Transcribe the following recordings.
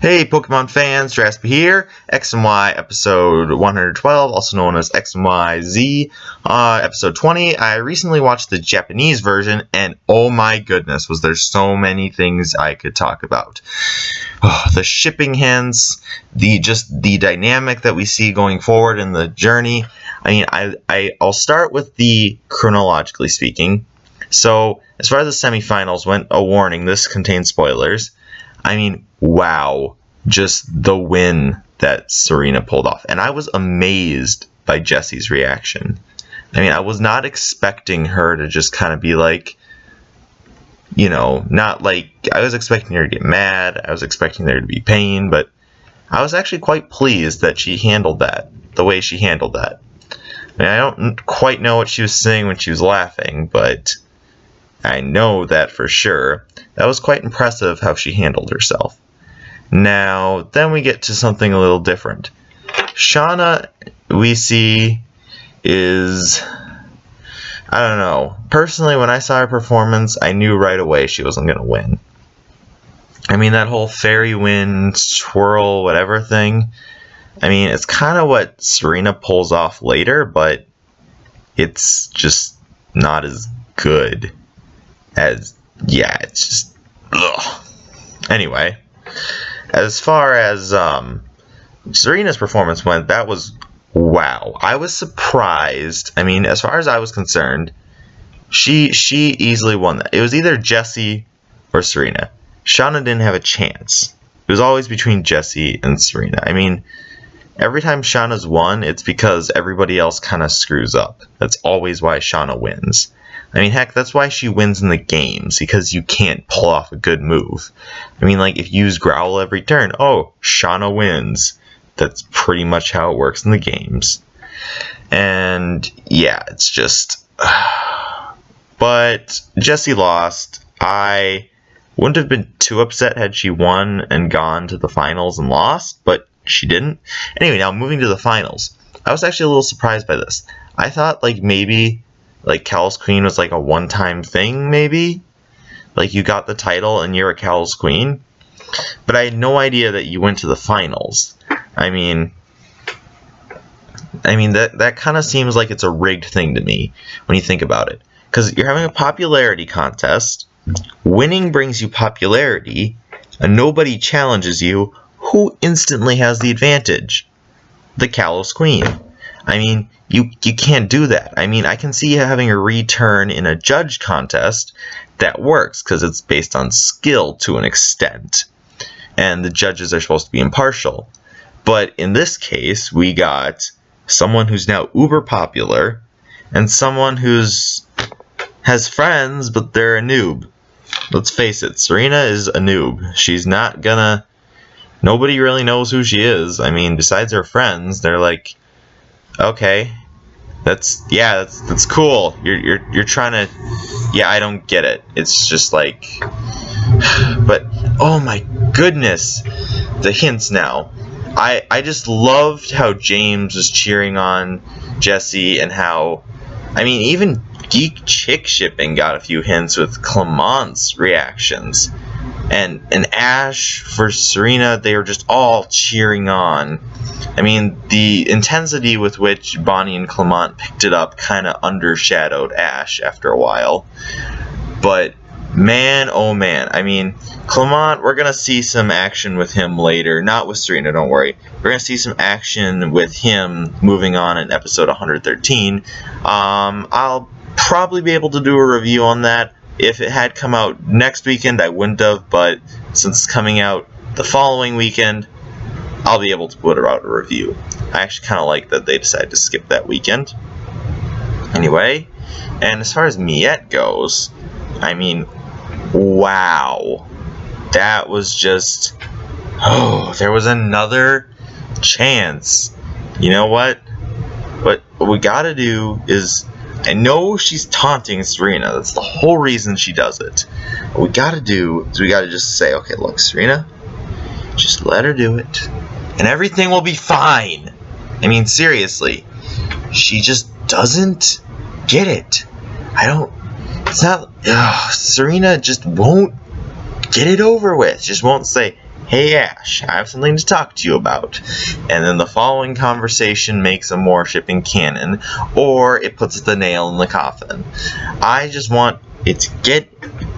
Hey Pokemon fans, Draspee here, X&Y episode 112, also known as XY&Z, episode 20. I recently watched the Japanese version, and oh my goodness, was there so many things I could talk about. Oh, the shipping hints, the dynamic that we see going forward in the journey. I mean, I'll start with the chronologically speaking. So, as far as the semifinals went, a warning, this contains spoilers. I mean, wow, just the win that Serena pulled off. And I was amazed by Jessie's reaction. I mean, I was not expecting her to just kind of be like, you know, not like, I was expecting her to get mad. I was expecting there to be pain, but I was actually quite pleased that she handled that, the way she handled that. I mean, I don't quite know what she was saying when she was laughing, but I know that for sure. That was quite impressive how she handled herself. Now, then we get to something a little different. Shauna, we see, is, I don't know. Personally, when I saw her performance, I knew right away she wasn't going to win. I mean, that whole fairy wind, swirl, whatever thing, I mean, it's kind of what Serena pulls off later, but it's just not as good as, yeah, it's just, ugh. Anyway, as far as Serena's performance went, that was wow. I was surprised. I mean, as far as I was concerned, she easily won that. It was either Jessie or Serena. Shauna didn't have a chance. It was always between Jessie and Serena. I mean, every time Shauna's won, it's because everybody else kind of screws up. That's always why Shauna wins. I mean, heck, that's why she wins in the games, because you can't pull off a good move. I mean, like, if you use Growl every turn, oh, Shauna wins. That's pretty much how it works in the games. And, yeah, it's just... But Jessie lost. I wouldn't have been too upset had she won and gone to the finals and lost, but she didn't. Anyway, now moving to the finals. I was actually a little surprised by this. I thought, like, maybe... like, Cal's Queen was, like, a one-time thing, maybe? Like, you got the title and you're a Cal's Queen? But I had no idea that you went to the finals. I mean, that kind of seems like it's a rigged thing to me, when you think about it. Because you're having a popularity contest, winning brings you popularity, and nobody challenges you, who instantly has the advantage? The Kalos Queen. I mean, you can't do that. I mean, I can see having a return in a judge contest that works because it's based on skill to an extent. And the judges are supposed to be impartial. But in this case, we got someone who's now uber popular and someone who's has friends, but they're a noob. Let's face it, Serena is a noob. She's not gonna... Nobody really knows who she is. I mean, besides her friends, they're like... Okay, that's cool. You're trying to, yeah, I don't get it. It's just like, but oh my goodness, the hints now. I just loved how James was cheering on Jessie and how, I mean, even Geek Chick Shipping got a few hints with Clement's reactions. And Ash for Serena, they were just all cheering on. I mean, the intensity with which Bonnie and Clement picked it up kind of undershadowed Ash after a while. But, man, oh man. I mean, Clement, we're going to see some action with him later. Not with Serena, don't worry. We're going to see some action with him moving on in episode 113. I'll probably be able to do a review on that. If it had come out next weekend, I wouldn't have, but since it's coming out the following weekend, I'll be able to put out a review. I actually kind of like that they decided to skip that weekend. Anyway, and as far as Miette goes, I mean, wow. That was just, oh, there was another chance. You know what? What we gotta do is... I know she's taunting Serena. That's the whole reason she does it. What we gotta do is we gotta just say, okay, look, Serena, just let her do it, and everything will be fine. I mean, seriously, she just doesn't get it. It's not, Serena just won't get it over with. Just won't say, "Hey Ash, I have something to talk to you about." And then the following conversation makes a more shipping canon, or it puts the nail in the coffin. I just want it to get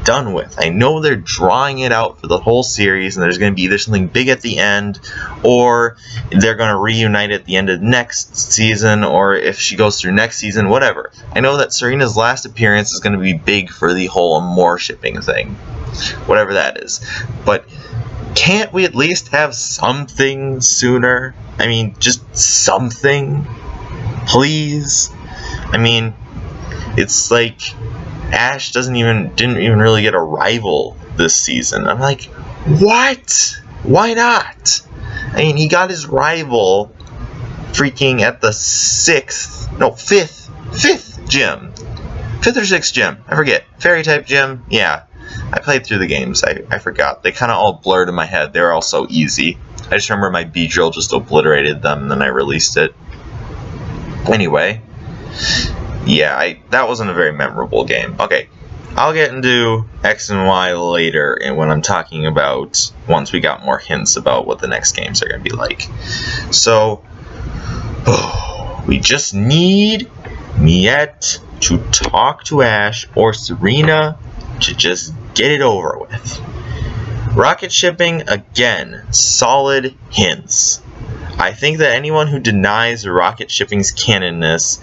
done with. I know they're drawing it out for the whole series, and there's going to be either something big at the end, or they're going to reunite at the end of next season, or if she goes through next season, whatever. I know that Serena's last appearance is going to be big for the whole more shipping thing, whatever that is. But can't we at least have something sooner? I mean, just something, please. I mean, it's like Ash didn't even really get a rival this season. I'm like, what? Why not? I mean, he got his rival freaking at the fifth gym. 5th or 6th gym. I forget. Fairy type gym? Yeah. I played through the games. I forgot. They kind of all blurred in my head. They were all so easy. I just remember my B-drill just obliterated them, and then I released it. Anyway. Yeah, that wasn't a very memorable game. Okay, I'll get into X and Y later, and when I'm talking about once we got more hints about what the next games are going to be like. So, we just need Miette to talk to Ash or Serena to just get it over with. Rocket shipping, again, solid hints. I think that anyone who denies rocket shipping's canonness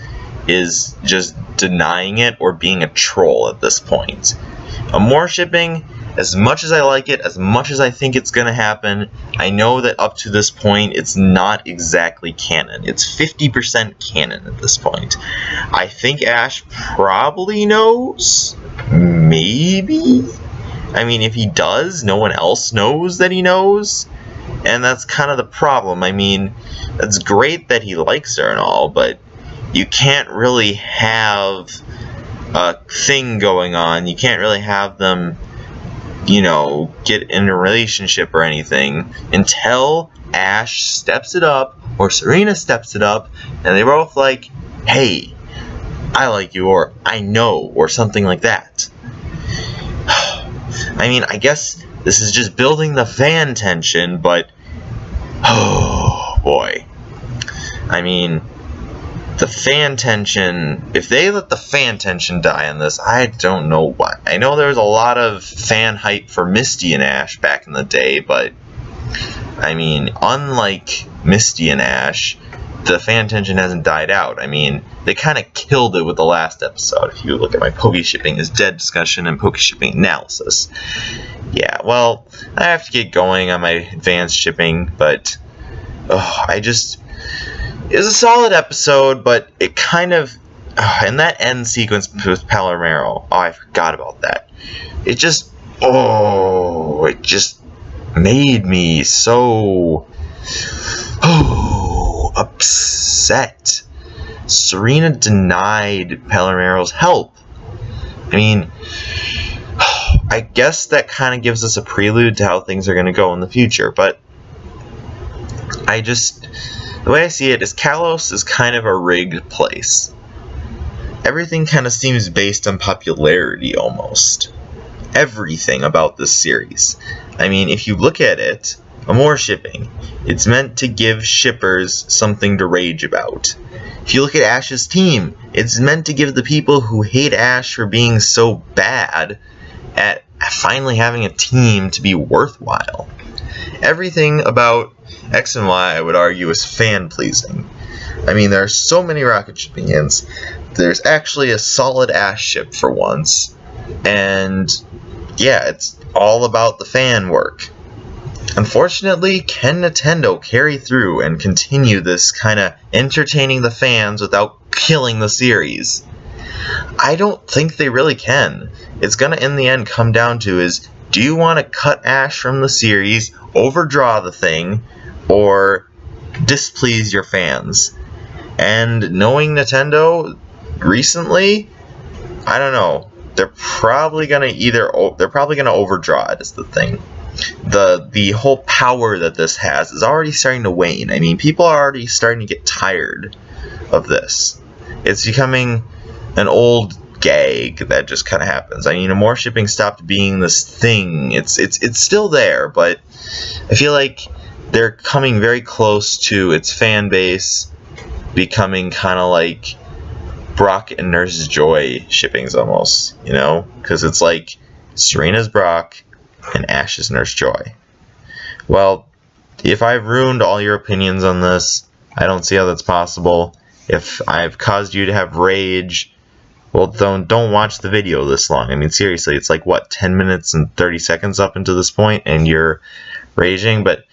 is just denying it or being a troll at this point. More shipping, as much as I like it, as much as I think it's going to happen, I know that up to this point it's not exactly canon. It's 50% canon at this point. I think Ash probably knows. Maybe? I mean, if he does, no one else knows that he knows. And that's kind of the problem. I mean, it's great that he likes her and all, but you can't really have a thing going on. You can't really have them, you know, get in a relationship or anything until Ash steps it up or Serena steps it up and they're both like, "Hey, I like you," or "I know," or something like that. I mean, I guess this is just building the fan tension, but oh boy. I mean, the fan tension, if they let the fan tension die on this, I don't know what. I know there was a lot of fan hype for Misty and Ash back in the day, but I mean, unlike Misty and Ash, the fan tension hasn't died out. I mean, they kind of killed it with the last episode. If you look at my Poke Shipping is Dead discussion and Poke Shipping analysis. Yeah, well, I have to get going on my advanced shipping, but it was a solid episode, but it kind of, in that end sequence with Palomero, I forgot about that. It just made me so, upset. Serena denied Palomero's help. I mean, I guess that kind of gives us a prelude to how things are going to go in the future, but the way I see it is Kalos is kind of a rigged place. Everything kind of seems based on popularity almost. Everything about this series. I mean, if you look at it, more shipping, it's meant to give shippers something to rage about. If you look at Ash's team, it's meant to give the people who hate Ash for being so bad at finally having a team to be worthwhile. Everything about X and Y, I would argue, is fan-pleasing. I mean, there are so many rocket shipping hints. There's actually a solid Ash ship for once. And, yeah, it's all about the fan work. Unfortunately, can Nintendo carry through and continue this kind of entertaining the fans without killing the series? I don't think they really can. It's going to, in the end, come down to is, do you want to cut Ash from the series, overdraw the thing, or displease your fans? And knowing Nintendo recently, I don't know. They're probably gonna overdraw it is the thing. The whole power that this has is already starting to wane. I mean, people are already starting to get tired of this. It's becoming an old gag that just kind of happens. I mean, Amore shipping stopped being this thing. It's still there, but I feel like they're coming very close to its fan base becoming kind of like Brock and Nurse Joy shippings almost, you know? Because it's like Serena's Brock and Ash's Nurse Joy. Well, if I've ruined all your opinions on this, I don't see how that's possible. If I've caused you to have rage, well, don't watch the video this long. I mean, seriously, it's like, what, 10 minutes and 30 seconds up into this point, and you're raging? But,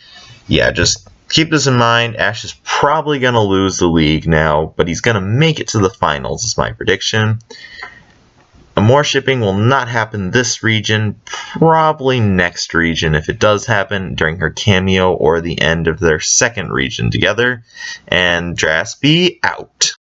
yeah, just keep this in mind. Ash is probably going to lose the league now, but he's going to make it to the finals, is my prediction. Amore shipping will not happen this region, probably next region if it does happen during her cameo or the end of their second region together. And Draspee out.